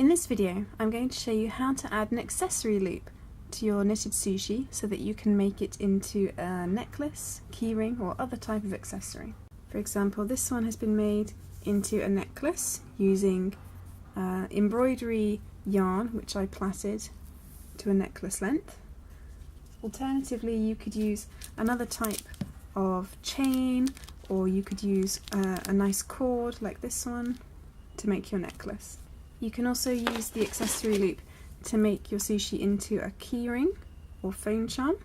In this video, I'm going to show you how to add an accessory loop to your knitted sushi so that you can make it into a necklace, keyring, or other type of accessory. For example, this one has been made into a necklace using embroidery yarn, which I plaited to a necklace length. Alternatively, you could use another type of chain, or you could use a nice cord like this one to make your necklace. You can also use the accessory loop to make your sushi into a keyring or phone charm.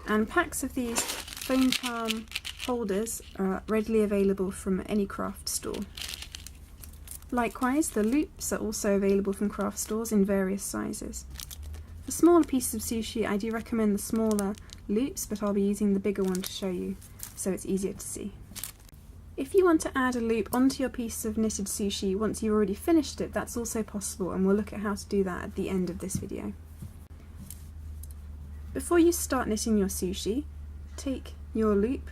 And packs of these phone charm holders are readily available from any craft store. Likewise, the loops are also available from craft stores in various sizes. For smaller pieces of sushi, I do recommend the smaller loops, but I'll be using the bigger one to show you so it's easier to see. If you want to add a loop onto your piece of knitted sushi once you've already finished it, that's also possible, and we'll look at how to do that at the end of this video. Before you start knitting your sushi, take your loop,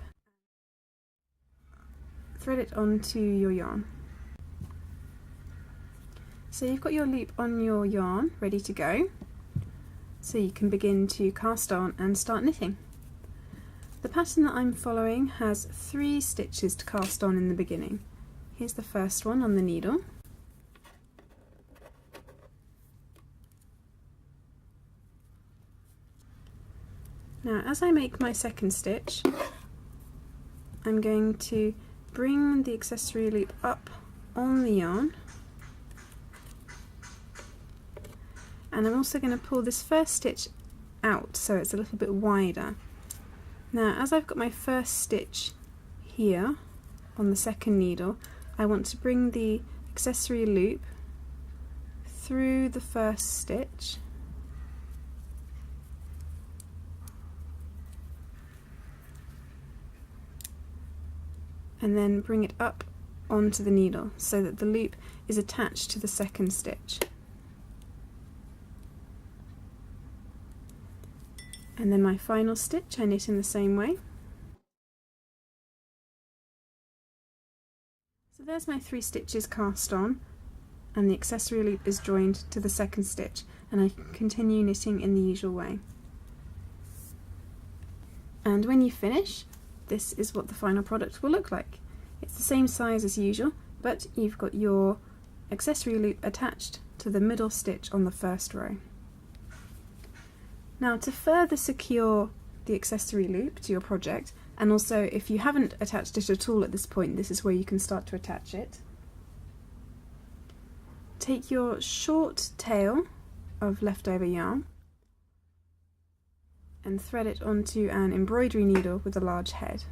thread it onto your yarn. So you've got your loop on your yarn ready to go, so you can begin to cast on and start knitting. The pattern that I'm following has 3 stitches to cast on in the beginning. Here's the first one on the needle. Now, as I make my second stitch, I'm going to bring the accessory loop up on the yarn, and I'm also going to pull this first stitch out so it's a little bit wider. Now, as I've got my first stitch here on the second needle, I want to bring the accessory loop through the first stitch and then bring it up onto the needle so that the loop is attached to the second stitch. And then my final stitch I knit in the same way. So there's my 3 stitches cast on, and the accessory loop is joined to the second stitch, and I can continue knitting in the usual way. And when you finish, this is what the final product will look like. It's the same size as usual, but you've got your accessory loop attached to the middle stitch on the first row. Now, to further secure the accessory loop to your project, and also if you haven't attached it at all at this point, this is where you can start to attach it. Take your short tail of leftover yarn and thread it onto an embroidery needle with a large head.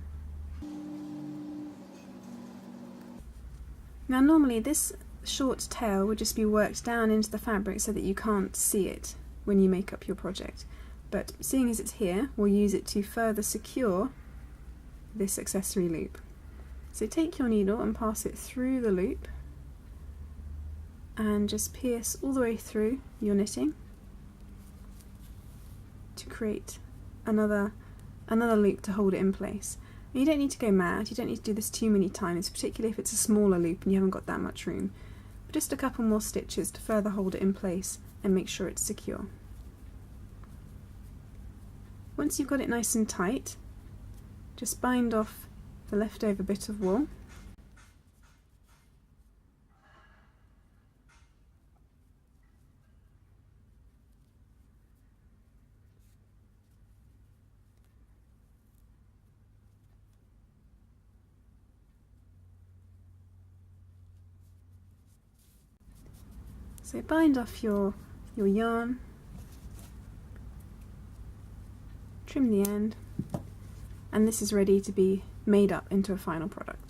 Now, normally this short tail would just be worked down into the fabric so that you can't see it when you make up your project, but seeing as it's here, we'll use it to further secure this accessory loop. So take your needle and pass it through the loop and just pierce all the way through your knitting to create another loop to hold it in place. And you don't need to go mad, you don't need to do this too many times, particularly if it's a smaller loop and you haven't got that much room. But just a couple more stitches to further hold it in place and make sure it's secure. Once you've got it nice and tight, just bind off the leftover bit of wool. So bind off your yarn, trim the end, and this is ready to be made up into a final product.